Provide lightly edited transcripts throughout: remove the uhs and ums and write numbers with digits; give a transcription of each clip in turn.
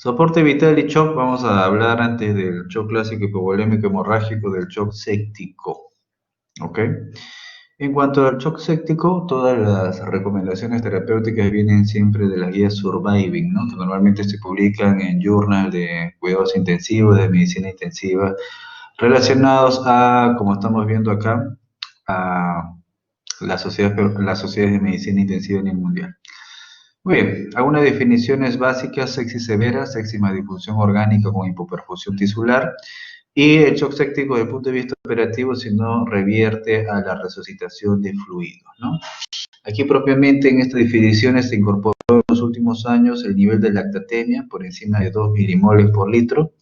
Soporte vital y shock, vamos a hablar antes del shock clásico hipovolémico hemorrágico, del shock séptico, ¿ok? En cuanto al shock séptico, todas las recomendaciones terapéuticas vienen siempre de las guías Surviving, ¿no? Que normalmente se publican en journal de cuidados intensivos, de medicina intensiva, relacionados a, como estamos viendo acá, a las sociedades de medicina intensiva a nivel mundial. Muy bien, algunas definiciones básicas: sepsis severa, séptima disfunción orgánica con hipoperfusión tisular, y el shock séptico desde el punto de vista operativo si no revierte a la resucitación de fluidos, ¿no? Aquí propiamente en estas definiciones se incorporó en los últimos años el nivel de lactatemia por encima de 2 milimoles por litro,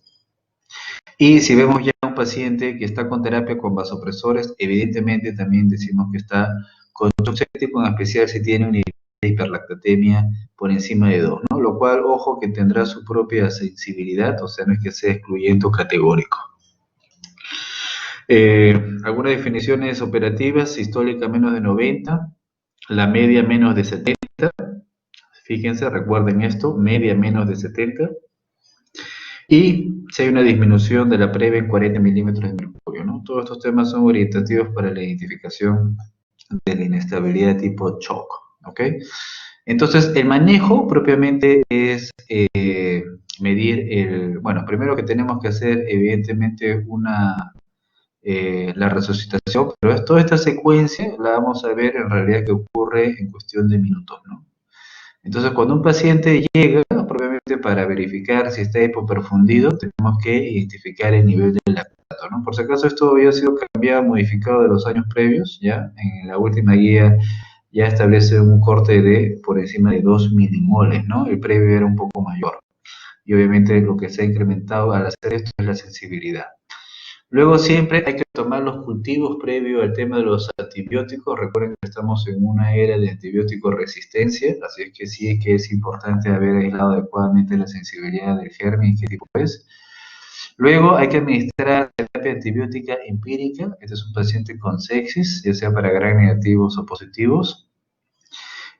y si vemos ya un paciente que está con terapia con vasopresores, evidentemente también decimos que está con shock séptico, en especial si tiene un nivel de hiperlactatemia por encima de 2, ¿no? Lo cual, ojo, que tendrá su propia sensibilidad, o sea, no es que sea excluyente o categórico. Algunas definiciones operativas: sistólica menos de 90, la media menos de 70, fíjense, recuerden esto, media menos de 70, y si hay una disminución de la previa en 40 milímetros de mercurio, ¿no? Todos estos temas son orientativos para la identificación de la inestabilidad tipo shock, ¿ok? Entonces, el manejo propiamente es medir bueno, primero que tenemos que hacer, evidentemente, la resucitación, pero toda esta secuencia la vamos a ver en realidad que ocurre en cuestión de minutos, ¿no? Entonces, cuando un paciente llega, propiamente para verificar si está hipoperfundido, tenemos que identificar el nivel de lactato, ¿no? Por si acaso esto había sido cambiado, modificado de los años previos, ¿ya? En la última guía ya establece un corte de por encima de 2 milimoles, ¿no? El previo era un poco mayor. Y obviamente lo que se ha incrementado al hacer esto es la sensibilidad. Luego siempre hay que tomar los cultivos previo al tema de los antibióticos. Recuerden que estamos en una era de antibiótico resistencia, así es que sí que es importante haber aislado adecuadamente la sensibilidad del germen y qué tipo es. Luego hay que administrar terapia antibiótica empírica. Este es un paciente con sepsis, ya sea para gram negativos o positivos.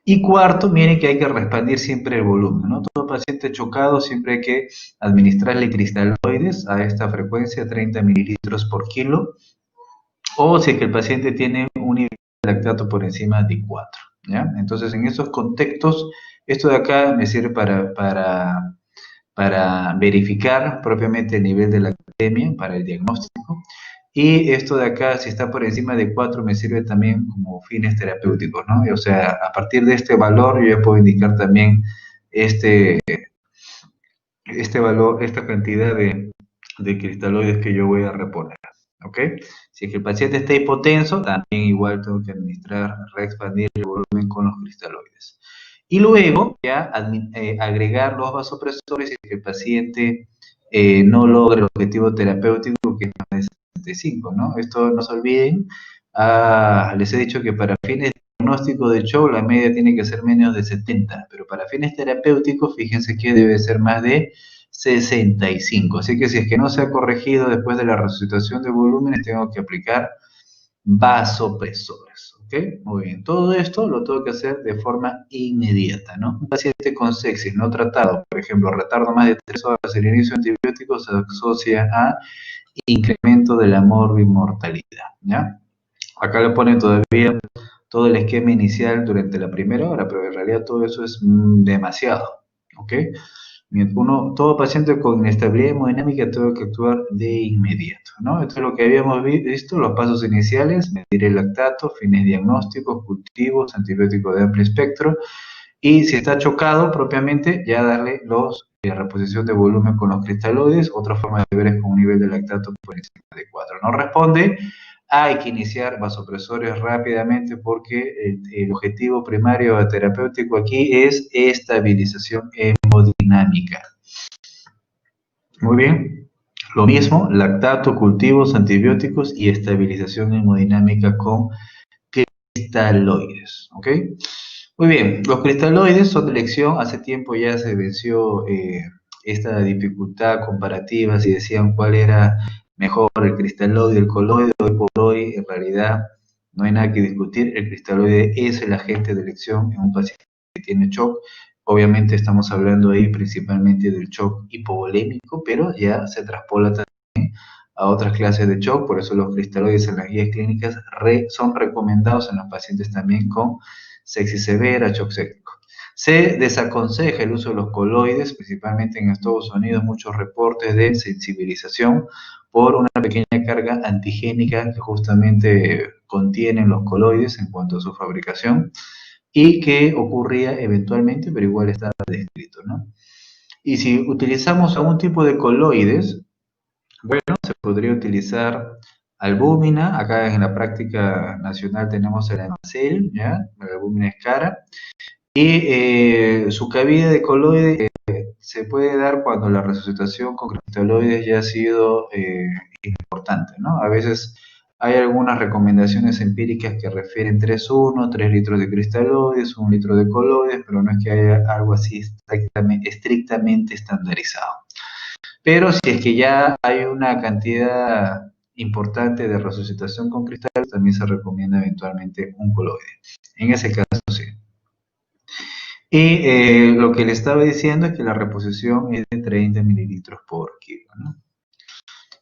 Y cuarto, miren que hay que expandir siempre el volumen, ¿no? Todo paciente chocado siempre hay que administrarle cristaloides a esta frecuencia, 30 mililitros por kilo, o si es que el paciente tiene un nivel de lactato por encima de 4, ¿ya? Entonces, en esos contextos, esto de acá me sirve para verificar propiamente el nivel de lactatemia, para el diagnóstico. Y esto de acá, si está por encima de 4, me sirve también como fines terapéuticos, ¿no? O sea, a partir de este valor, yo ya puedo indicar también este, este valor, esta cantidad de cristaloides que yo voy a reponer, ¿ok? Si es que el paciente está hipotenso, también igual tengo que administrar, reexpandir el volumen con los cristaloides. Y luego ya agregar los vasopresores si es que el paciente no logra el objetivo terapéutico, que es más de 65, ¿no? Esto no se olviden. Les he dicho que para fines diagnóstico de shock la media tiene que ser menos de 70, pero para fines terapéuticos fíjense que debe ser más de 65. Así que si es que no se ha corregido después de la resucitación de volúmenes, tengo que aplicar vasopresores. ¿Ok? Muy bien. Todo esto lo tengo que hacer de forma inmediata, ¿no? Un paciente con sepsis no tratado, por ejemplo, retardo más de 3 horas el inicio de antibióticos, se asocia a incremento de la morbimortalidad, ¿ya? Acá le pone todavía todo el esquema inicial durante la primera hora, pero en realidad todo eso es demasiado, ¿ok? Todo paciente con inestabilidad hemodinámica tengo que actuar de inmediato, ¿no? Esto es lo que habíamos visto, los pasos iniciales: medir el lactato, fines diagnósticos, cultivos, antibióticos de amplio espectro, y si está chocado propiamente, ya darle reposición de volumen con los cristaloides. Otra forma de ver es con un nivel de lactato por encima de 4. No responde, hay que iniciar vasopresores rápidamente porque el objetivo primario terapéutico aquí es estabilización hemodinámica. Muy bien. Lo mismo, lactato, cultivos, antibióticos y estabilización hemodinámica con cristaloides. ¿Ok? Muy bien, los cristaloides son de elección. Hace tiempo ya se venció esta dificultad comparativa, si decían cuál era mejor, el cristaloide, el coloide. Hoy por hoy, en realidad, no hay nada que discutir. El cristaloide es el agente de elección en un paciente que tiene shock Obviamente estamos hablando ahí principalmente del shock hipovolémico, pero ya se traspola también a otras clases de shock, por eso los cristaloides en las guías clínicas son recomendados en los pacientes también con sepsis severa, shock séptico. Se desaconseja el uso de los coloides, principalmente en Estados Unidos, muchos reportes de sensibilización por una pequeña carga antigénica que justamente contienen los coloides en cuanto a su fabricación y que ocurría eventualmente, pero igual estaba descrito, ¿no? Y si utilizamos algún tipo de coloides, bueno, se podría utilizar albúmina. Acá en la práctica nacional tenemos el Emacel, ¿ya? La albúmina es cara. Y su cabida de coloide se puede dar cuando la resucitación con cristaloides ya ha sido importante, ¿no? A veces hay algunas recomendaciones empíricas que refieren 3:1, 3 litros de cristaloides, 1 litro de coloides, pero no es que haya algo así estrictamente estandarizado. Pero si es que ya hay una cantidad importante de resucitación con cristales, también se recomienda eventualmente un coloide. En ese caso, sí. Y lo que le estaba diciendo es que la reposición es de 30 mililitros por kilo, ¿no?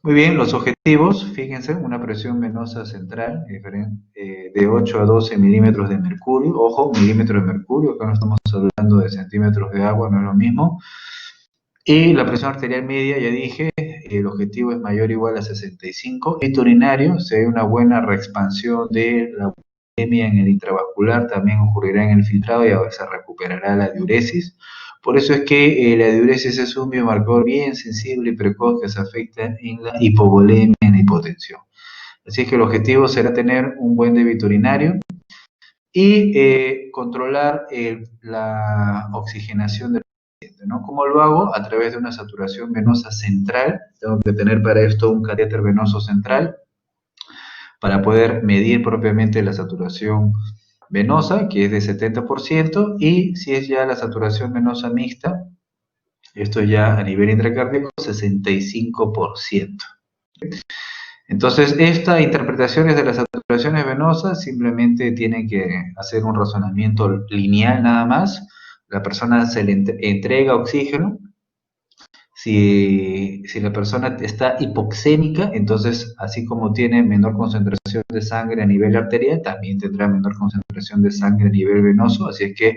Muy bien, los objetivos, fíjense, una presión venosa central de 8 a 12 milímetros de mercurio. Ojo, milímetros de mercurio, acá no estamos hablando de centímetros de agua, no es lo mismo. Y la presión arterial media, ya dije, el objetivo es mayor o igual a 65. El urinario, si hay una buena reexpansión de la bulimia en el intravascular, también ocurrirá en el filtrado y se recuperará la diuresis. Por eso es que la diuresis es un biomarcador bien sensible y precoz que se afecta en la hipovolemia y en la hipotensión. Así que el objetivo será tener un buen débito urinario y controlar la oxigenación del paciente, ¿no? ¿Cómo lo hago? A través de una saturación venosa central. Tengo que tener para esto un catéter venoso central para poder medir propiamente la saturación venosa, que es de 70%, y si es ya la saturación venosa mixta, esto ya a nivel intracardíaco, 65%. Entonces, estas interpretaciones de las saturaciones venosas simplemente tienen que hacer un razonamiento lineal nada más. La persona se le entrega oxígeno. Si la persona está hipoxémica, entonces, así como tiene menor concentración de sangre a nivel arterial, también tendrá menor concentración de sangre a nivel venoso. Así es que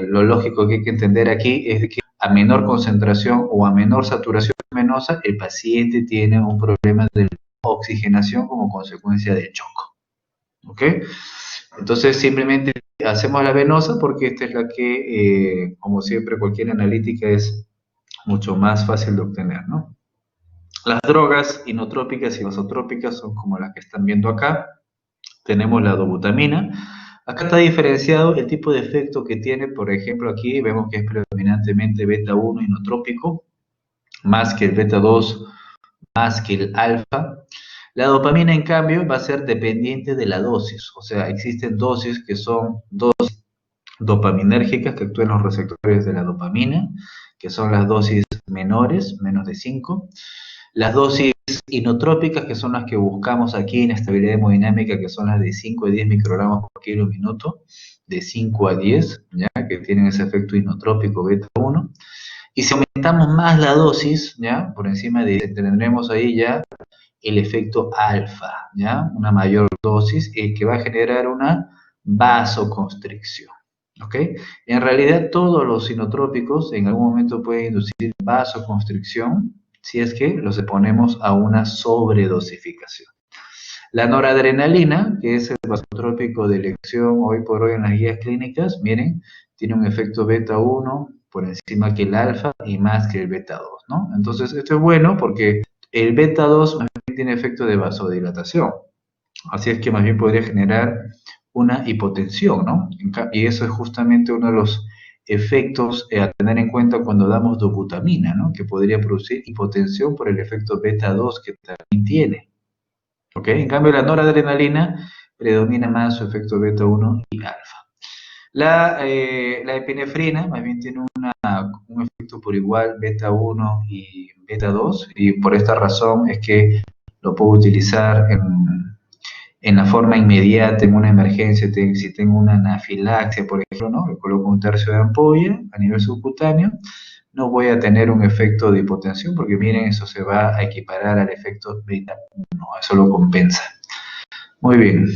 lo lógico que hay que entender aquí es que a menor concentración o a menor saturación venosa, el paciente tiene un problema de oxigenación como consecuencia del shock. ¿Ok? Entonces simplemente hacemos la venosa porque esta es la que, como siempre, cualquier analítica es mucho más fácil de obtener, ¿no? Las drogas inotrópicas y vasotrópicas son como las que están viendo acá. Tenemos la dobutamina. Acá está diferenciado el tipo de efecto que tiene. Por ejemplo, aquí vemos que es predominantemente beta 1 inotrópico, más que el beta 2, más que el alfa. La dopamina, en cambio, va a ser dependiente de la dosis. O sea, existen dosis que son dosis dopaminérgicas que actúan en los receptores de la dopamina, que son las dosis menores, menos de 5. Las dosis inotrópicas, que son las que buscamos aquí en estabilidad hemodinámica, que son las de 5 a 10 microgramos por kilo minuto, de 5 a 10, ¿ya? Que tienen ese efecto inotrópico beta 1. Y si aumentamos más la dosis, ¿ya? Por encima de, tendremos ahí ya el efecto alfa, ¿ya? Una mayor dosis que va a generar una vasoconstricción. ¿Ok? En realidad todos los inotrópicos en algún momento pueden inducir vasoconstricción si es que los exponemos a una sobredosificación. La noradrenalina, que es el vasotrópico de elección hoy por hoy en las guías clínicas, miren, tiene un efecto beta 1 por encima que el alfa y más que el beta 2, ¿no? Entonces esto es bueno porque el beta 2 más bien tiene efecto de vasodilatación, así es que más bien podría generar una hipotensión, ¿no? Y eso es justamente uno de los efectos a tener en cuenta cuando damos dobutamina, ¿no? Que podría producir hipotensión por el efecto beta 2 que también tiene. ¿Ok? En cambio, la noradrenalina predomina más su efecto beta 1 y alfa. La epinefrina más bien tiene un efecto por igual beta 1 y beta 2, y por esta razón es que lo puedo utilizar en la forma inmediata, en una emergencia, si tengo una anafilaxia, por ejemplo, ¿no? Le coloco un tercio de ampolla a nivel subcutáneo, no voy a tener un efecto de hipotensión, porque miren, eso se va a equiparar al efecto beta 1, eso lo compensa. Muy bien.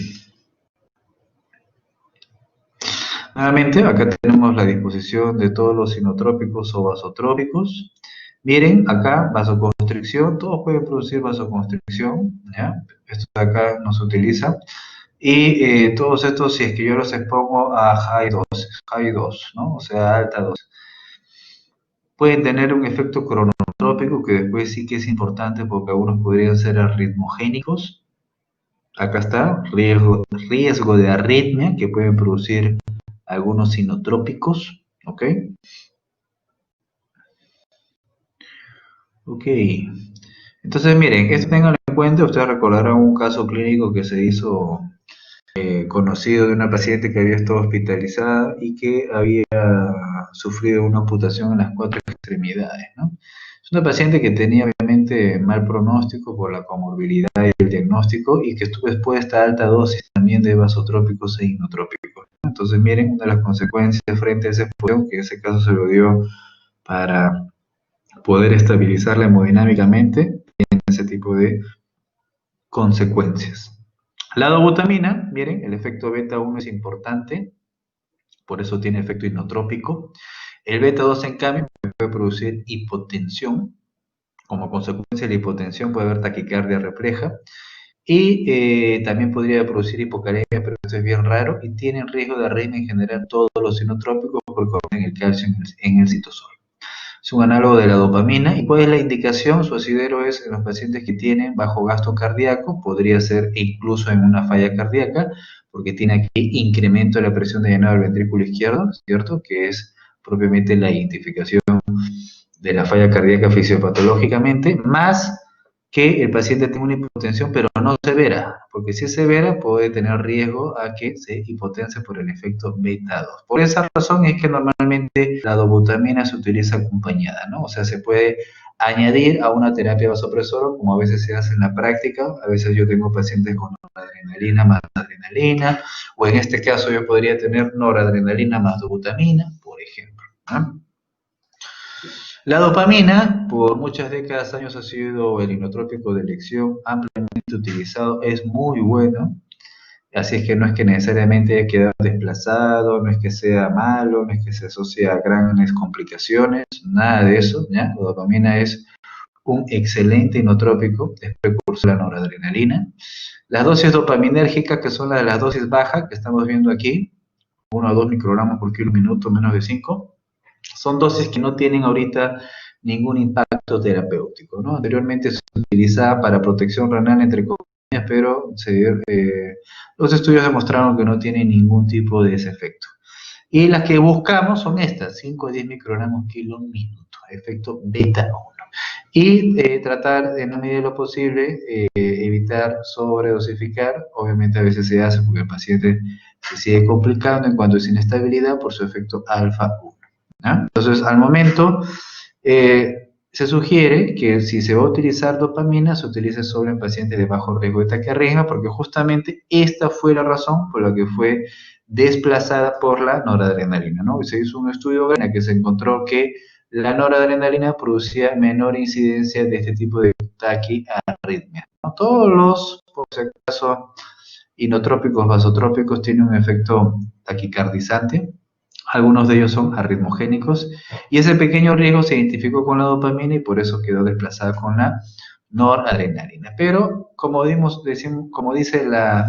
Nuevamente, acá tenemos la disposición de todos los sinotrópicos o vasotrópicos. Miren, acá, vasoconstricción, todos pueden producir vasoconstricción, ¿ya? Esto de acá no se utiliza. Y todos estos, si es que yo los expongo a high dose, ¿no? O sea, alta dosis, pueden tener un efecto cronotrópico que después sí que es importante porque algunos podrían ser arritmogénicos. Acá está, riesgo de arritmia que pueden producir algunos sinotrópicos, ¿ok? Ok. Entonces, miren, esto tenganlo en cuenta, ustedes recordarán un caso clínico que se hizo conocido de una paciente que había estado hospitalizada y que había sufrido una amputación en las cuatro extremidades, ¿no? Es una paciente que tenía obviamente mal pronóstico por la comorbilidad y el diagnóstico y que estuvo expuesta a alta dosis también de vasotrópicos e inotrópicos, ¿no? Entonces, miren, una de las consecuencias frente a esa exposición, que en ese caso se lo dio para poder estabilizarla hemodinámicamente, en ese tipo de consecuencias. La dobutamina, miren, el efecto beta 1 es importante, por eso tiene efecto inotrópico. El beta 2, en cambio, puede producir hipotensión. Como consecuencia de la hipotensión puede haber taquicardia refleja. Y también podría producir hipocalemia, pero esto es bien raro. Y tienen riesgo de arritmia en general todos los inotrópicos porque contienen el calcio en el citosol. Es un análogo de la dopamina. ¿Y cuál es la indicación? Su asidero es en los pacientes que tienen bajo gasto cardíaco, podría ser incluso en una falla cardíaca, porque tiene aquí incremento de la presión de llenado del ventrículo izquierdo, ¿cierto? Que es propiamente la identificación de la falla cardíaca fisiopatológicamente, más que el paciente tenga una hipotensión, pero no severa, porque si es severa puede tener riesgo a que se hipotense por el efecto beta 2. Por esa razón es que normalmente la dobutamina se utiliza acompañada, ¿no? O sea, se puede añadir a una terapia vasopresora, como a veces se hace en la práctica. A veces yo tengo pacientes con noradrenalina más adrenalina, o en este caso yo podría tener noradrenalina más dobutamina, por ejemplo, ¿no? La dopamina, por muchas décadas, años, ha sido el inotrópico de elección ampliamente utilizado, es muy bueno, así es que no es que necesariamente haya quedado desplazado, no es que sea malo, no es que se asocie a grandes complicaciones, nada de eso, ¿ya? La dopamina es un excelente inotrópico, es precursor de la noradrenalina. Las dosis dopaminérgicas, que son las dosis bajas que estamos viendo aquí, 1 a 2 microgramos por kilo minuto, menos de 5, son dosis que no tienen ahorita ningún impacto terapéutico, ¿no? Anteriormente se utilizaba para protección renal, entre comillas, pero los estudios demostraron que no tiene ningún tipo de ese efecto. Y las que buscamos son estas, 5 a 10 microgramos kilo minuto, efecto beta 1. Y tratar, en la medida de lo posible, evitar sobredosificar. Obviamente a veces se hace porque el paciente se sigue complicando en cuanto a inestabilidad por su efecto alfa 1. ¿No? Entonces, al momento, se sugiere que si se va a utilizar dopamina, se utilice solo en pacientes de bajo riesgo de taquiarritmia, porque justamente esta fue la razón por la que fue desplazada por la noradrenalina, ¿no? Y se hizo un estudio en el que se encontró que la noradrenalina producía menor incidencia de este tipo de taquiarritmia, ¿no? Todos los, por si acaso, inotrópicos, vasotrópicos tienen un efecto taquicardizante. Algunos de ellos son arritmogénicos y ese pequeño riesgo se identificó con la dopamina y por eso quedó desplazada con la noradrenalina. Pero como dice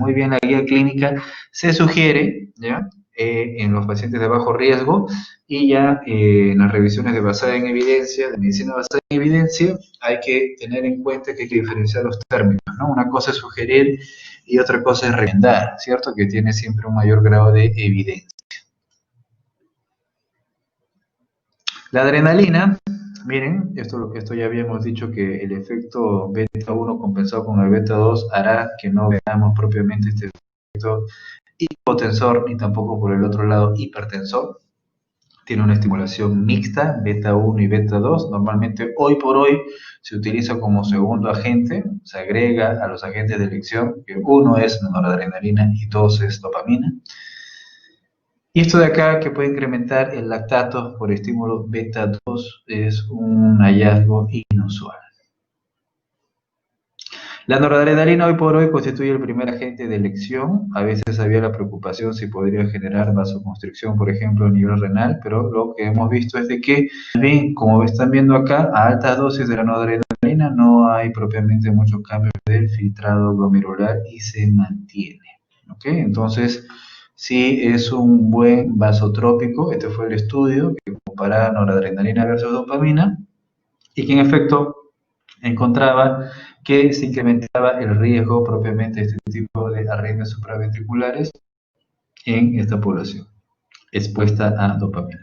muy bien la guía clínica, se sugiere, ¿ya? En los pacientes de bajo riesgo y ya en las revisiones de basada en evidencia, de medicina basada en evidencia, hay que tener en cuenta que hay que diferenciar los términos, ¿no? Una cosa es sugerir y otra cosa es recomendar, ¿cierto? Que tiene siempre un mayor grado de evidencia. La adrenalina, miren, esto ya habíamos dicho que el efecto beta 1 compensado con el beta 2 hará que no veamos propiamente este efecto hipotensor ni tampoco por el otro lado hipertensor. tiene una estimulación mixta, beta 1 y beta 2. Normalmente, hoy por hoy, se utiliza como segundo agente, se agrega a los agentes de elección, que uno es noradrenalina y dos es dopamina. Y esto de acá, que puede incrementar el lactato por estímulo beta 2, es un hallazgo inusual. La noradrenalina hoy por hoy constituye el primer agente de elección. A veces había la preocupación si podría generar vasoconstricción, por ejemplo, a nivel renal, pero lo que hemos visto es de que, bien, como están viendo acá, a altas dosis de la noradrenalina no hay propiamente muchos cambios del filtrado glomerular y se mantiene. ¿Ok? Entonces, sí es un buen vasotrópico. Este fue el estudio que comparaba noradrenalina versus dopamina y que en efecto encontraba que se incrementaba el riesgo propiamente de este tipo de arritmias supraventriculares en esta población expuesta a dopamina.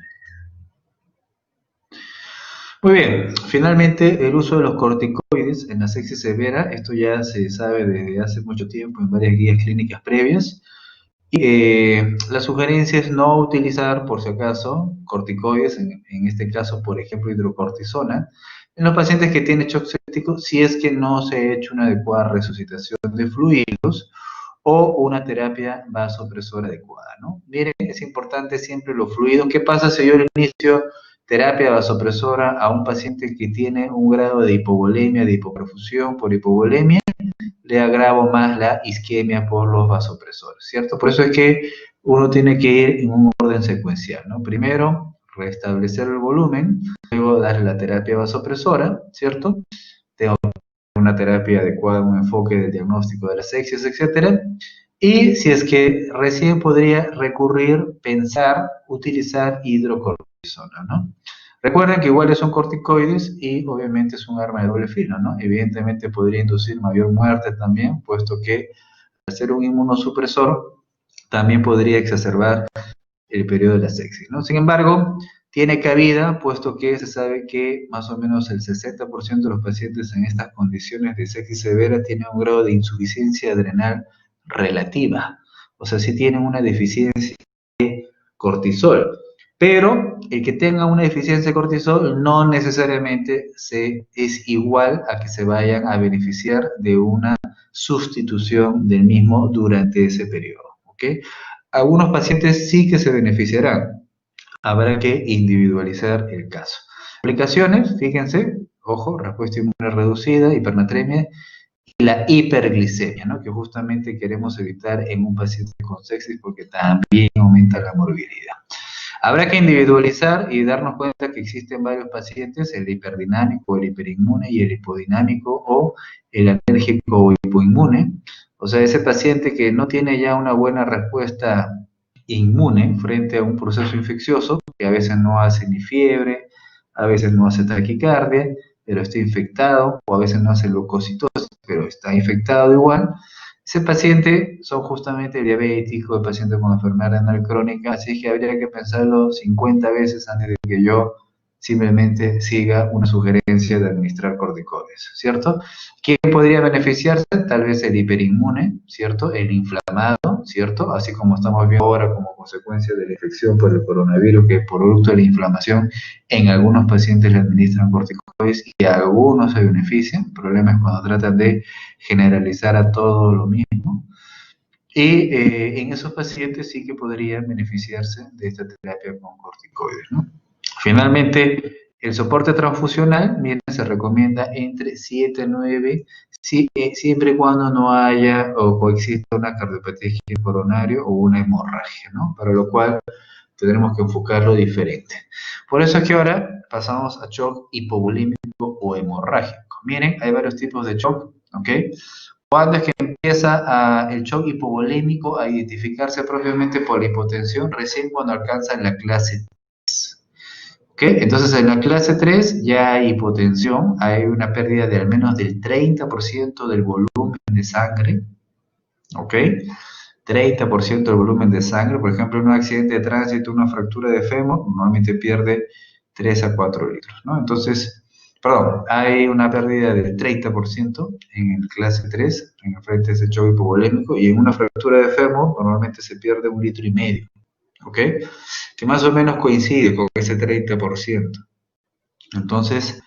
Muy bien, finalmente el uso de los corticoides en la sepsis severa, esto ya se sabe desde hace mucho tiempo en varias guías clínicas previas. La sugerencia es no utilizar, por si acaso, corticoides, en este caso, por ejemplo, hidrocortisona, en los pacientes que tienen shock séptico, si es que no se ha hecho una adecuada resucitación de fluidos o una terapia vasopresora adecuada, ¿no? Miren, es importante siempre los fluidos. ¿Qué pasa si yo le inicio terapia vasopresora a un paciente que tiene un grado de hipovolemia, de hipoperfusión por hipovolemia? Le agravo más la isquemia por los vasopresores, ¿cierto? Por eso es que uno tiene que ir en un orden secuencial, ¿no? Primero, restablecer el volumen, luego darle la terapia vasopresora, ¿cierto? Tengo una terapia adecuada, un enfoque del diagnóstico de las sepsis, etcétera. Y si es que recién podría recurrir, pensar, utilizar hidrocortisona, ¿no? Recuerden que iguales son corticoides y obviamente es un arma de doble filo, ¿no? Evidentemente podría inducir mayor muerte también, puesto que al ser un inmunosupresor también podría exacerbar el periodo de la sepsis, ¿no? Sin embargo, tiene cabida, puesto que se sabe que más o menos el 60% de los pacientes en estas condiciones de sepsis severa tienen un grado de insuficiencia adrenal relativa, o sea, sí tienen una deficiencia de cortisol. Pero el que tenga una deficiencia de cortisol no necesariamente es igual a que se vayan a beneficiar de una sustitución del mismo durante ese periodo. ¿Ok? Algunos pacientes sí que se beneficiarán. Habrá que individualizar el caso. Aplicaciones, fíjense, ojo, respuesta inmune reducida, hipernatremia y la hiperglicemia, ¿no? Que justamente queremos evitar en un paciente con sepsis porque también aumenta la morbilidad. Habrá que individualizar y darnos cuenta que existen varios pacientes, el hiperdinámico, el hiperinmune y el hipodinámico o el alérgico o hipoinmune. O sea, ese paciente que no tiene ya una buena respuesta inmune frente a un proceso infeccioso, que a veces no hace ni fiebre, a veces no hace taquicardia, pero está infectado, o a veces no hace leucocitosis, pero está infectado igual. Ese paciente son justamente el diabético, el paciente con enfermedad renal crónica, así que habría que pensarlo 50 veces antes de que yo simplemente siga una sugerencia de administrar corticoides, ¿cierto? ¿Quién podría beneficiarse? Tal vez el hiperinmune, ¿cierto? El inflamado, ¿cierto? Así como estamos viendo ahora como consecuencia de la infección por el coronavirus, que por producto de la inflamación en algunos pacientes le administran corticoides y algunos se benefician. El problema es cuando tratan de generalizar a todo lo mismo. Y en esos pacientes sí que podrían beneficiarse de esta terapia con corticoides, ¿no? Finalmente, el soporte transfusional, miren, se recomienda entre 7 a 9, siempre y cuando no haya o coexista una cardiopatía coronaria o una hemorragia, ¿no? Para lo cual tendremos que enfocarlo diferente. Por eso es que ahora pasamos a shock hipovolímico o hemorrágico. Miren, hay varios tipos de shock, ¿ok? Cuando es que empieza el shock hipovolémico a identificarse propiamente por la hipotensión, recién cuando alcanza la clase 3. ¿Okay? Entonces en la clase 3 ya hay hipotensión, hay una pérdida de al menos del 30% del volumen de sangre, ¿ok? 30% del volumen de sangre, por ejemplo, en un accidente de tránsito, una fractura de fémur, normalmente pierde 3 a 4 litros, ¿no? Entonces, perdón, hay una pérdida del 30% en el clase 3, en el frente de ese shock hipovolémico, y en una fractura de fémur normalmente se pierde 1,5 litros. ¿ok? Que más o menos coincide con ese 30%. Entonces,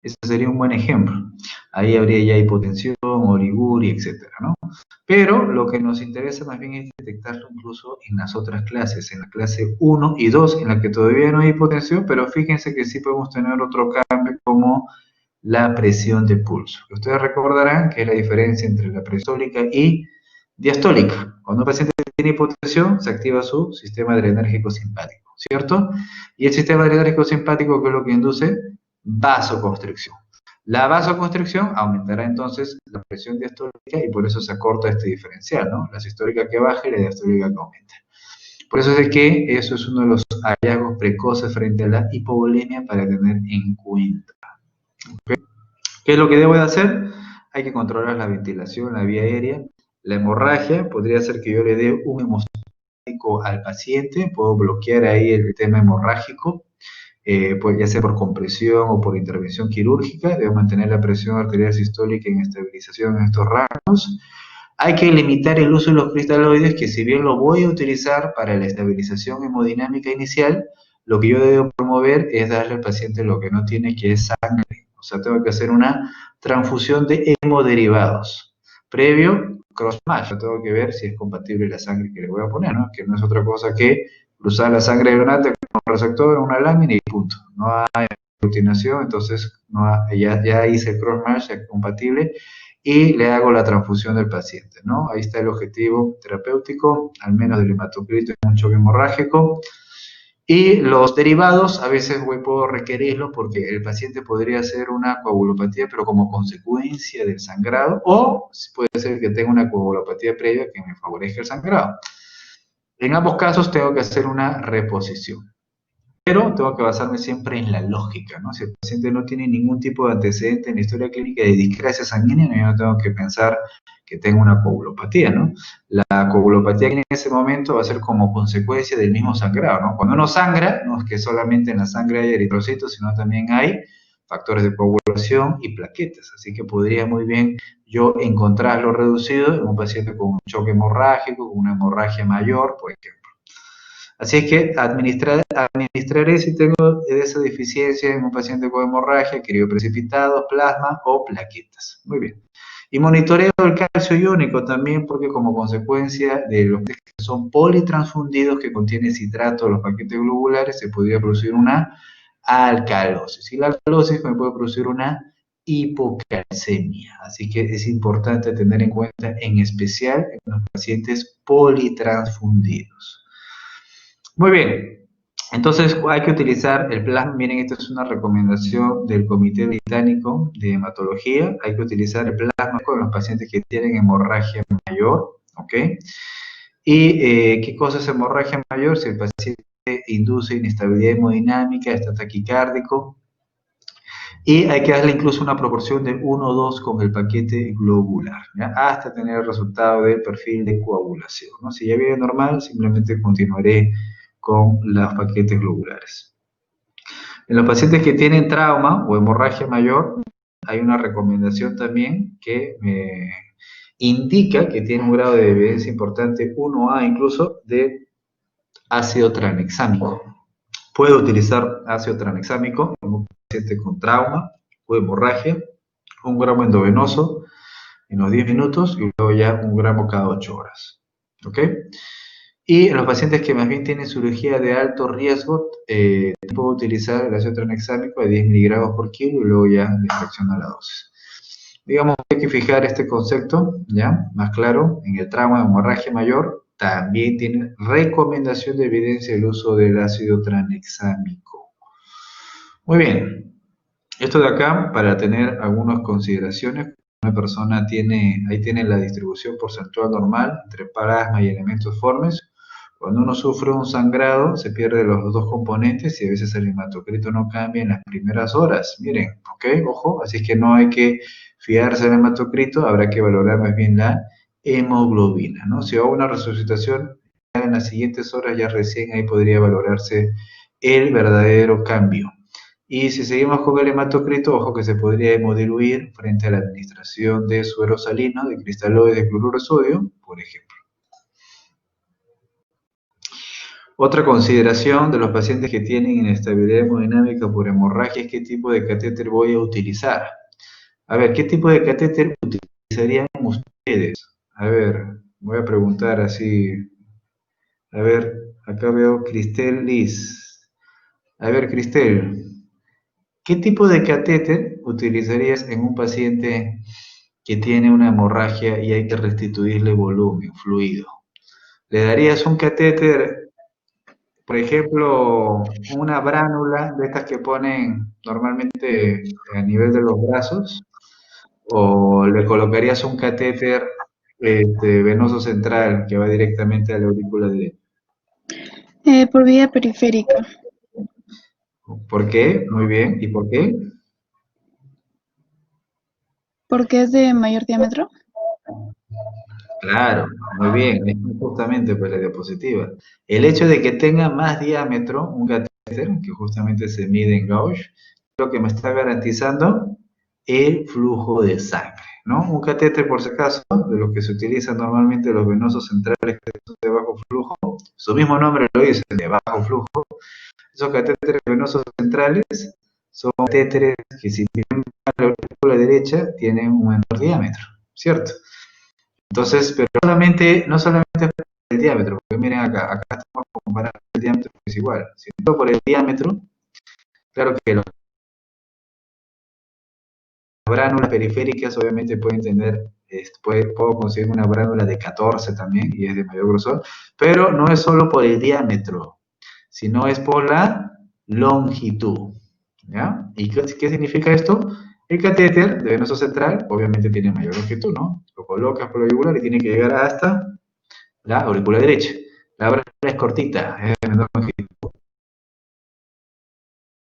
ese sería un buen ejemplo. Ahí habría ya hipotensión, oliguria, etcétera, ¿no? Pero lo que nos interesa más bien es detectarlo incluso en las otras clases, en la clase 1 y 2, en la que todavía no hay hipotensión, pero fíjense que sí podemos tener otro cambio como la presión de pulso. Ustedes recordarán que es la diferencia entre la presión sistólica y diastólica. Cuando un paciente tiene hipotensión, se activa su sistema adrenérgico simpático, ¿cierto? Y el sistema adrenérgico simpático, ¿qué es lo que induce? Vasoconstricción. La vasoconstricción aumentará entonces la presión diastólica y por eso se acorta este diferencial, ¿no? La sistólica que baja y la diastólica que aumenta. Por eso es que eso es uno de los hallazgos precoces frente a la hipovolemia para tener en cuenta. ¿Okay? ¿Qué es lo que debo de hacer? Hay que controlar la ventilación, la vía aérea. La hemorragia podría ser que yo le dé un hemostático al paciente, puedo bloquear ahí el tema hemorrágico, pues ya sea por compresión o por intervención quirúrgica. Debo mantener la presión arterial sistólica en estabilización en estos rangos. Hay que limitar el uso de los cristaloides, que si bien lo voy a utilizar para la estabilización hemodinámica inicial, lo que yo debo promover es darle al paciente lo que no tiene, que es sangre. O sea, tengo que hacer una transfusión de hemoderivados. Previo, cross-match, yo tengo que ver si es compatible la sangre que le voy a poner, ¿no? Que no es otra cosa que cruzar la sangre donante con un receptor en una lámina y punto. No hay aglutinación, entonces ya hice el cross-match, es compatible, y le hago la transfusión del paciente, ¿no? Ahí está el objetivo terapéutico, al menos del hematocrito en un choque hemorrágico. Y los derivados, a veces puedo requerirlo porque el paciente podría hacer una coagulopatía, pero como consecuencia del sangrado, o puede ser que tenga una coagulopatía previa que me favorezca el sangrado. En ambos casos tengo que hacer una reposición. Pero tengo que basarme siempre en la lógica, ¿no? Si el paciente no tiene ningún tipo de antecedente en la historia clínica de discrasia sanguínea, yo no tengo que pensar que tenga una coagulopatía, ¿no? La coagulopatía en ese momento va a ser como consecuencia del mismo sangrado, ¿no? Cuando uno sangra, no es que solamente en la sangre hay eritrocitos, sino también hay factores de coagulación y plaquetas. Así que podría muy bien yo encontrarlo reducido en un paciente con un choque hemorrágico, con una hemorragia mayor, por ejemplo. Así es que administraré si tengo esa deficiencia en un paciente con hemorragia, crioprecipitados, plasma o plaquetas. Muy bien. Y monitoreo el calcio iónico también, porque como consecuencia de los que son politransfundidos que contienen citrato de los paquetes globulares, se podría producir una alcalosis. Y la alcalosis me puede producir una hipocalcemia. Así que es importante tener en cuenta, en especial en los pacientes politransfundidos. Muy bien, entonces hay que utilizar el plasma. Miren, esta es una recomendación del Comité Británico de Hematología. Hay que utilizar el plasma con los pacientes que tienen hemorragia mayor, ¿ok? ¿Y qué cosa es hemorragia mayor? Si el paciente induce inestabilidad hemodinámica, está taquicárdico, y hay que darle incluso una proporción de 1-2 con el paquete globular, ¿ya? Hasta tener el resultado del perfil de coagulación, ¿no? Si ya viene normal, simplemente continuaré con los paquetes globulares. En los pacientes que tienen trauma o hemorragia mayor, hay una recomendación también que me indica que tiene un grado de evidencia importante, 1A incluso, de ácido tranexámico. Puedo utilizar ácido tranexámico en un paciente con trauma o hemorragia, 1 gramo endovenoso en los 10 minutos y luego ya 1 gramo cada 8 horas. ¿Ok? Y en los pacientes que más bien tienen cirugía de alto riesgo, puedo utilizar el ácido tranexámico de 10 miligramos por kilo y luego ya le fracciono la dosis. Digamos que hay que fijar este concepto, ¿ya? Más claro, en el trauma de hemorragia mayor también tiene recomendación de evidencia el uso del ácido tranexámico. Muy bien, esto de acá para tener algunas consideraciones. Una persona tiene, ahí tiene la distribución porcentual normal entre plasma y elementos formes. Cuando uno sufre un sangrado, se pierden los dos componentes y a veces el hematocrito no cambia en las primeras horas. Miren, ¿ok? Ojo, así que no hay que fiarse del hematocrito, habrá que valorar más bien la hemoglobina, ¿no? Si hago una resucitación en las siguientes horas, ya recién ahí podría valorarse el verdadero cambio. Y si seguimos con el hematocrito, ojo que se podría hemodiluir frente a la administración de suero salino, de cristaloides de cloruro de sodio, por ejemplo. Otra consideración de los pacientes que tienen inestabilidad hemodinámica por hemorragia es qué tipo de catéter voy a utilizar. A ver, ¿qué tipo de catéter utilizarían ustedes? A ver, voy a preguntar así. A ver, acá veo Cristel Liz. A ver, Cristel, ¿qué tipo de catéter utilizarías en un paciente que tiene una hemorragia y hay que restituirle volumen, fluido? ¿Le darías un catéter, por ejemplo, una bránula de estas que ponen normalmente a nivel de los brazos? ¿O le colocarías un catéter venoso central que va directamente a la aurícula derecha? Por vía periférica, ¿Por qué? Muy bien. ¿Y por qué? porque es de mayor diámetro. Claro, muy bien, es justamente pues la diapositiva. El hecho de que tenga más diámetro, un catéter, que justamente se mide en gauge, es lo que me está garantizando el flujo de sangre, ¿no? Un catéter, por si acaso, de los que se utilizan normalmente los venosos centrales que son de bajo flujo, su mismo nombre lo dice, de bajo flujo, esos catéteres venosos centrales son catéteres que si tienen la aurícula derecha, tienen un menor diámetro, ¿cierto? Entonces, pero no solamente por el diámetro, porque miren acá estamos comparando el diámetro que es igual, sino por el diámetro, claro que las bránulas periféricas obviamente pueden tener, puedo conseguir una bránula de 14 también, y es de mayor grosor, pero no es solo por el diámetro, sino es por la longitud, ¿ya? ¿Y qué significa esto? El catéter de venoso central obviamente tiene mayor longitud, ¿no? Lo colocas por la yugular y tiene que llegar hasta la aurícula derecha. La brana es cortita, es de menor longitud.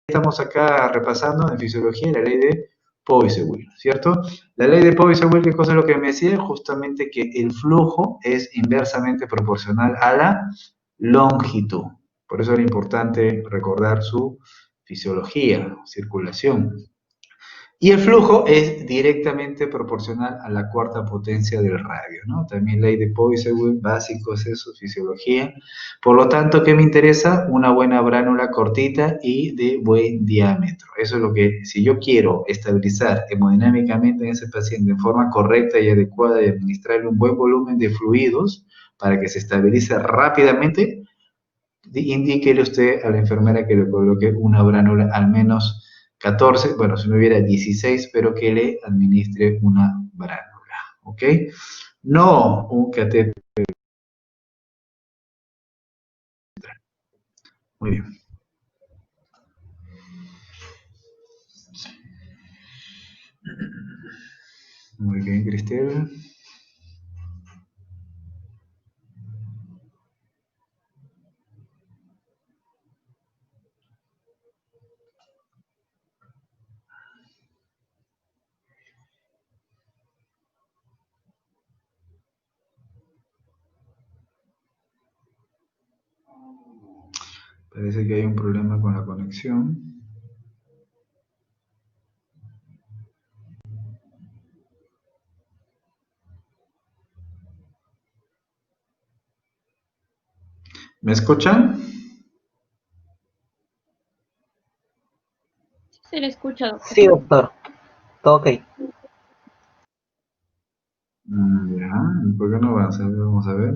Estamos acá repasando en fisiología la ley de Poiseuille, ¿cierto? La ley de Poiseuille, ¿qué cosa es lo que me decía? Justamente que el flujo es inversamente proporcional a la longitud. Por eso era importante recordar su fisiología, circulación. Y el flujo es directamente proporcional a la cuarta potencia del radio, ¿no? También ley de Poiseuille, básico es eso, fisiología. Por lo tanto, ¿qué me interesa? Una buena bránula cortita y de buen diámetro. Eso es lo que, si yo quiero estabilizar hemodinámicamente en ese paciente en forma correcta y adecuada y administrarle un buen volumen de fluidos para que se estabilice rápidamente, indíquele usted a la enfermera que le coloque una bránula al menos 14, bueno, si no hubiera 16, pero que le administre una bránula, ¿ok? No un catéter. Muy bien. Muy bien, Cristel. Parece que hay un problema con la conexión. ¿Me escuchan? Se le escucha, doctor. Sí, doctor. Todo ok. Ya, ¿por qué no avanza? Vamos a ver.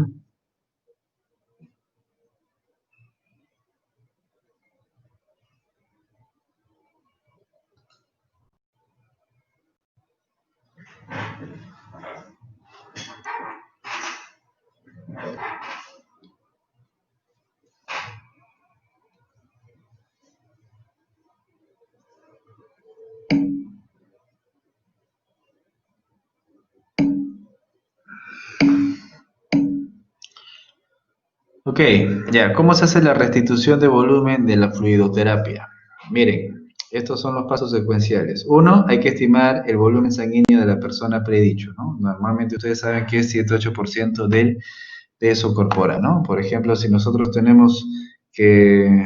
Ok, ya, ¿cómo se hace la restitución de volumen de la fluidoterapia? Miren, estos son los pasos secuenciales. Uno, hay que estimar el volumen sanguíneo de la persona predicho, ¿no? Normalmente ustedes saben que es 7-8% del peso corporal, ¿no? Por ejemplo, si nosotros tenemos que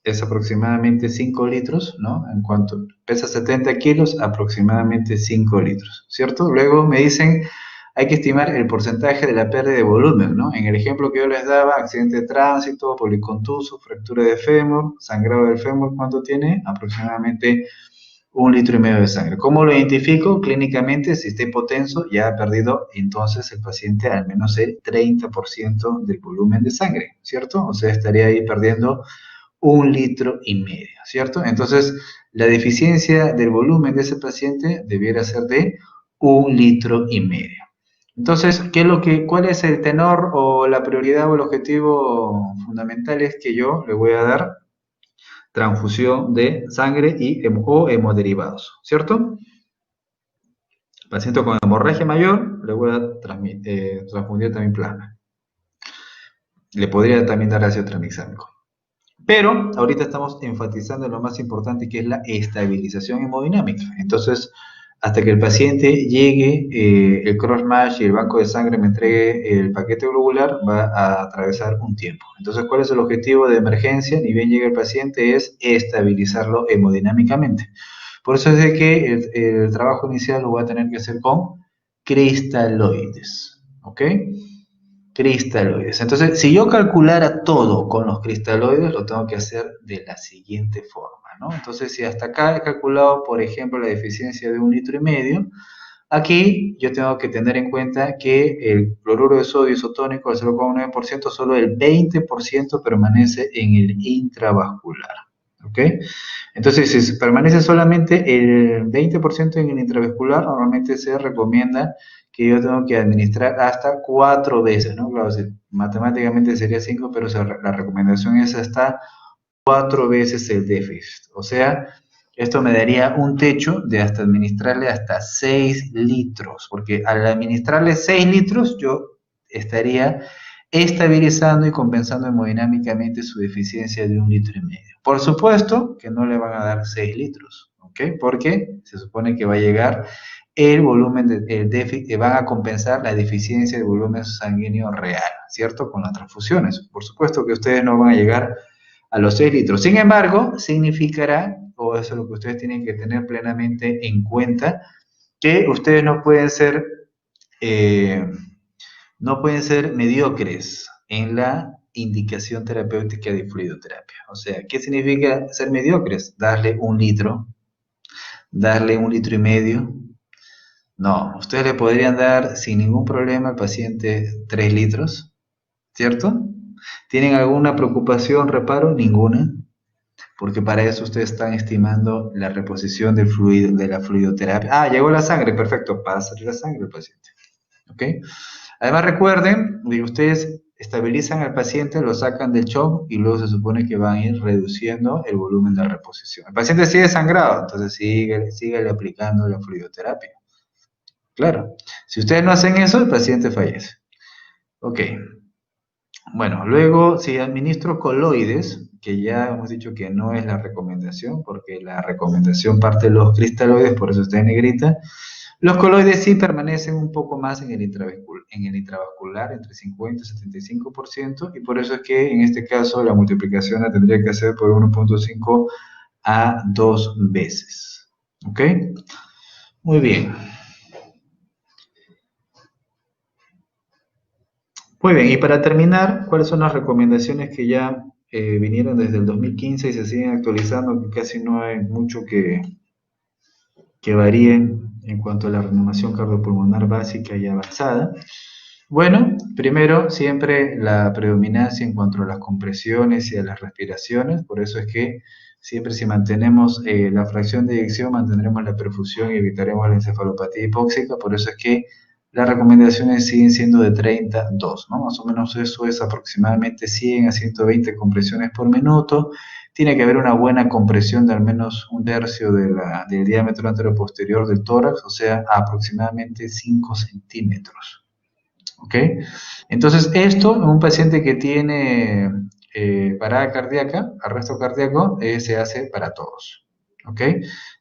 es aproximadamente 5 litros, ¿no? En cuanto pesa 70 kilos, aproximadamente 5 litros, ¿cierto? Luego me dicen, hay que estimar el porcentaje de la pérdida de volumen, ¿no? En el ejemplo que yo les daba, accidente de tránsito, policontuso, fractura de fémur, sangrado del fémur, ¿cuánto tiene? Aproximadamente 1,5 litros de sangre. ¿Cómo lo identifico? Clínicamente, si está hipotenso, ya ha perdido entonces el paciente al menos el 30% del volumen de sangre, ¿cierto? O sea, estaría ahí perdiendo 1,5 litros, ¿cierto? Entonces, la deficiencia del volumen de ese paciente debiera ser de 1,5 litros. Entonces, ¿cuál es el tenor o la prioridad o el objetivo fundamental? Es que yo le voy a dar transfusión de sangre o hemoderivados, ¿cierto? Paciente con hemorragia mayor, le voy a transfundir también plasma. Le podría también dar ácido tranexámico. Pero ahorita estamos enfatizando en lo más importante, que es la estabilización hemodinámica. Entonces, hasta que el paciente llegue, el cross-match y el banco de sangre me entregue el paquete globular, va a atravesar un tiempo. Entonces, ¿cuál es el objetivo de emergencia? Ni bien llega el paciente, es estabilizarlo hemodinámicamente. Por eso es de que el trabajo inicial lo voy a tener que hacer con cristaloides, ¿ok? Cristaloides. Entonces, si yo calculara todo con los cristaloides, lo tengo que hacer de la siguiente forma, ¿no? Entonces, si hasta acá he calculado, por ejemplo, la deficiencia de 1,5 litros, aquí yo tengo que tener en cuenta que el cloruro de sodio isotónico, al 0,9%, solo el 20% permanece en el intravascular, ¿ok? Entonces, si permanece solamente el 20% en el intravascular, normalmente se recomienda que yo tengo que administrar hasta 4 veces, ¿no? Claro, matemáticamente sería 5, pero la recomendación es hasta 4 veces el déficit. O sea, esto me daría un techo de hasta administrarle hasta 6 litros, porque al administrarle 6 litros, yo estaría estabilizando y compensando hemodinámicamente su deficiencia de 1,5 litros. Por supuesto que no le van a dar 6 litros, ¿ok? Porque se supone que va a llegar el volumen del déficit, van a compensar la deficiencia de volumen sanguíneo real, ¿cierto? Con las transfusiones. Por supuesto que ustedes no van a llegar a los 6 litros. Sin embargo, significará, o eso es lo que ustedes tienen que tener plenamente en cuenta, que ustedes no pueden ser mediocres en la indicación terapéutica de fluidoterapia. O sea, ¿qué significa ser mediocres? Darle 1 litro, darle 1,5 litros. No, ustedes le podrían dar sin ningún problema al paciente 3 litros, ¿cierto? ¿Tienen alguna preocupación, reparo? Ninguna, porque para eso ustedes están estimando la reposición del fluido, de la fluidoterapia. Ah, llegó la sangre, perfecto, pásale la sangre al paciente, ¿ok? Además recuerden que ustedes estabilizan al paciente, lo sacan del shock y luego se supone que van a ir reduciendo el volumen de reposición. El paciente sigue sangrado, entonces síguele aplicando la fluidoterapia. Claro, si ustedes no hacen eso, el paciente fallece. Ok. Bueno, luego si administro coloides, que ya hemos dicho que no es la recomendación, porque la recomendación parte de los cristaloides, por eso está en negrita. Los coloides sí permanecen un poco más en el intravascular, entre 50 y 75%, y por eso es que en este caso la multiplicación la tendría que hacer por 1,5 a 2 veces. ¿Ok? Muy bien. Muy bien, y para terminar, ¿cuáles son las recomendaciones que ya vinieron desde el 2015 y se siguen actualizando? Que casi no hay mucho que varíen en cuanto a la reanimación cardiopulmonar básica y avanzada. Bueno, primero, siempre la predominancia en cuanto a las compresiones y a las respiraciones, por eso es que siempre si mantenemos la fracción de eyección, mantendremos la perfusión y evitaremos la encefalopatía hipóxica, por eso es que las recomendaciones siguen siendo de 32, ¿no? Más o menos eso es aproximadamente 100 a 120 compresiones por minuto. Tiene que haber una buena compresión de al menos 1/3 del diámetro anteroposterior del tórax, o sea, aproximadamente 5 centímetros. ¿Ok? Entonces, esto en un paciente que tiene parada cardíaca, arresto cardíaco, se hace para todos. ¿Ok?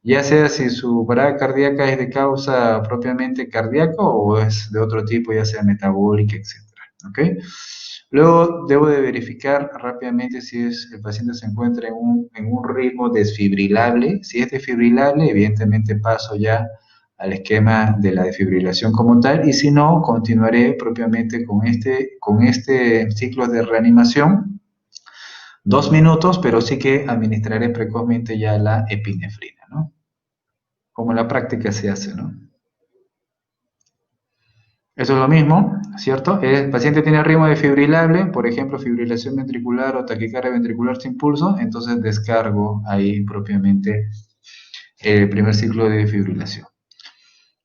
Ya sea si su parada cardíaca es de causa propiamente cardíaca o es de otro tipo, ya sea metabólica, etc. ¿Ok? Luego debo de verificar rápidamente si el paciente se encuentra en un ritmo desfibrilable. Si es desfibrilable, evidentemente paso ya al esquema de la defibrilación como tal, y si no, continuaré propiamente con este ciclo de reanimación, 2 minutos, pero sí que administraré precozmente ya la epinefrina, ¿no? Como en la práctica se hace, ¿no? Eso es lo mismo, ¿cierto? El paciente tiene ritmo defibrilable, por ejemplo, fibrilación ventricular o taquicardia ventricular sin pulso, entonces descargo ahí propiamente el primer ciclo de defibrilación.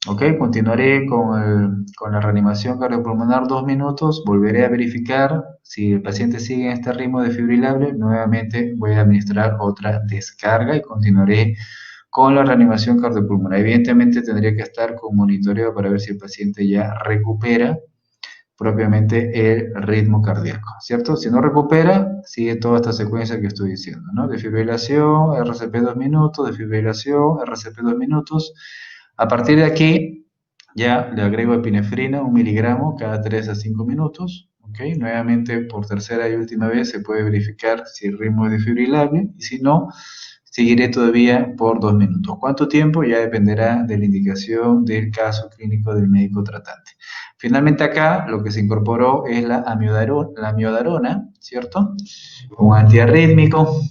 Ok, continuaré con la reanimación cardiopulmonar 2 minutos, volveré a verificar si el paciente sigue en este ritmo defibrilable, nuevamente voy a administrar otra descarga y continuaré con la reanimación cardiopulmonar. Evidentemente tendría que estar con monitoreo para ver si el paciente ya recupera propiamente el ritmo cardíaco, ¿cierto? Si no recupera, sigue toda esta secuencia que estoy diciendo, ¿no? Defibrilación, RCP 2 minutos, defibrilación, RCP 2 minutos. A partir de aquí, ya le agrego epinefrina, 1 miligramo cada 3 a 5 minutos, ¿ok? Nuevamente, por tercera y última vez, se puede verificar si el ritmo es defibrilable, y si no, seguiré todavía por 2 minutos. ¿Cuánto tiempo? Ya dependerá de la indicación del caso clínico del médico tratante. Finalmente acá lo que se incorporó es la amiodarona, ¿cierto? Un antiarrítmico,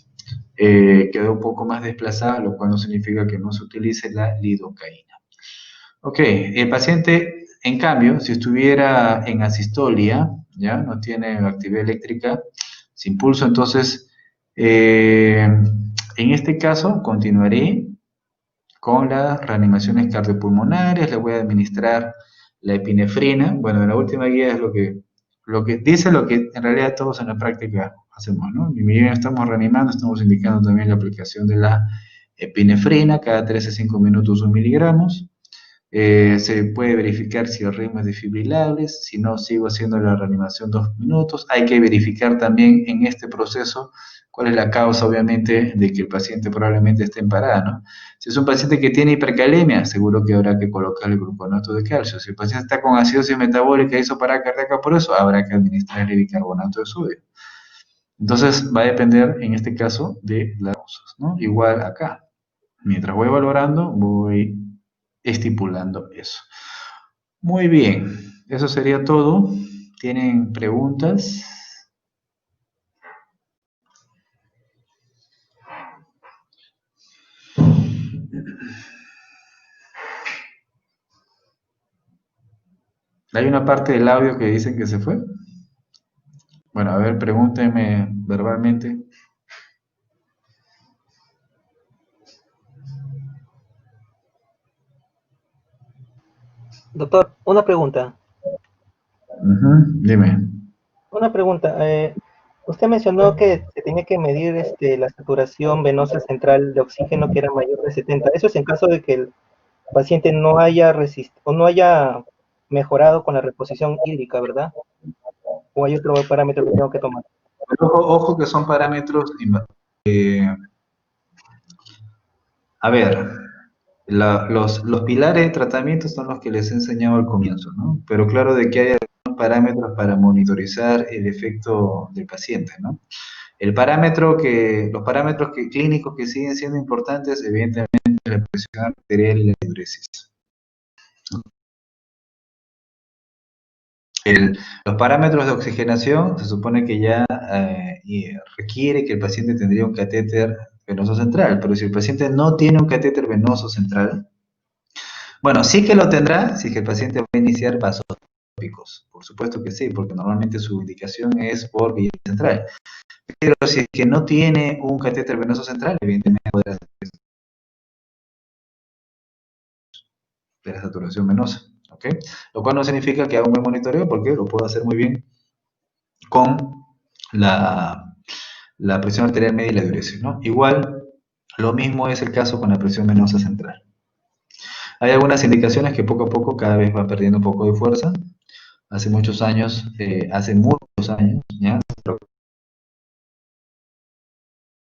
quedó un poco más desplazada, lo cual no significa que no se utilice la lidocaína. Ok, el paciente, en cambio, si estuviera en asistolia, ya no tiene actividad eléctrica, sin pulso, entonces, en este caso, continuaré con las reanimaciones cardiopulmonares, le voy a administrar la epinefrina. Bueno, en la última guía es lo que dice lo que en realidad todos en la práctica hacemos, ¿no? Y bien estamos reanimando, estamos indicando también la aplicación de la epinefrina, cada 3 a 5 minutos 1 miligramos. Se puede verificar si el ritmo es defibrilable, si no, sigo haciendo la reanimación 2 minutos. Hay que verificar también en este proceso cuál es la causa, obviamente, de que el paciente probablemente esté en parada, ¿no? Si es un paciente que tiene hipercalemia, seguro que habrá que colocarle gluconato de calcio. Si el paciente está con acidosis metabólica y hizo parada cardíaca por eso, habrá que administrarle bicarbonato de sodio. Entonces, va a depender, en este caso, de las causas, ¿no? Igual acá. Mientras voy valorando, voy estipulando eso. Muy bien, eso sería todo. ¿Tienen preguntas? Hay una parte del audio que dicen que se fue. Bueno, a ver, pregúntenme verbalmente. Doctor, una pregunta. Dime. Una pregunta. Usted mencionó que se tenía que medir la saturación venosa central de oxígeno que era mayor de 70. Eso es en caso de que el paciente no haya o no haya mejorado con la reposición hídrica, ¿verdad? ¿O hay otro parámetro que tengo que tomar? Ojo que son parámetros. A ver, los pilares de tratamiento son los que les he enseñado al comienzo, ¿no? Pero claro de que hay algunos parámetros para monitorizar el efecto del paciente, ¿no? Los parámetros clínicos que siguen siendo importantes, evidentemente, la presión arterial y la diuresis. Los parámetros de oxigenación se supone que ya requiere que el paciente tendría un catéter venoso central, pero si el paciente no tiene un catéter venoso central, bueno, sí que lo tendrá si el paciente va a iniciar vasotópicos, por supuesto que sí, porque normalmente su indicación es por vía central. Pero si es que no tiene un catéter venoso central, evidentemente podrá ser de la saturación venosa, ¿ok? Lo cual no significa que haga un buen monitoreo, porque lo puedo hacer muy bien con la presión arterial media y la diuresis, ¿no? Igual, lo mismo es el caso con la presión venosa central. Hay algunas indicaciones que poco a poco cada vez va perdiendo un poco de fuerza. Hace muchos años, ¿ya? Por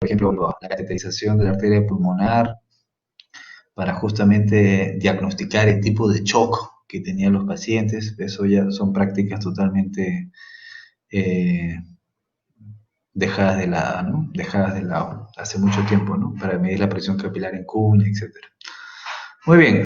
ejemplo, la cateterización de la arteria pulmonar para justamente diagnosticar el tipo de shock que tenían los pacientes. Eso ya son prácticas totalmente dejadas de lado, ¿no? Dejadas de lado hace mucho tiempo, ¿no? Para medir la presión capilar en cuña, etc. Muy bien.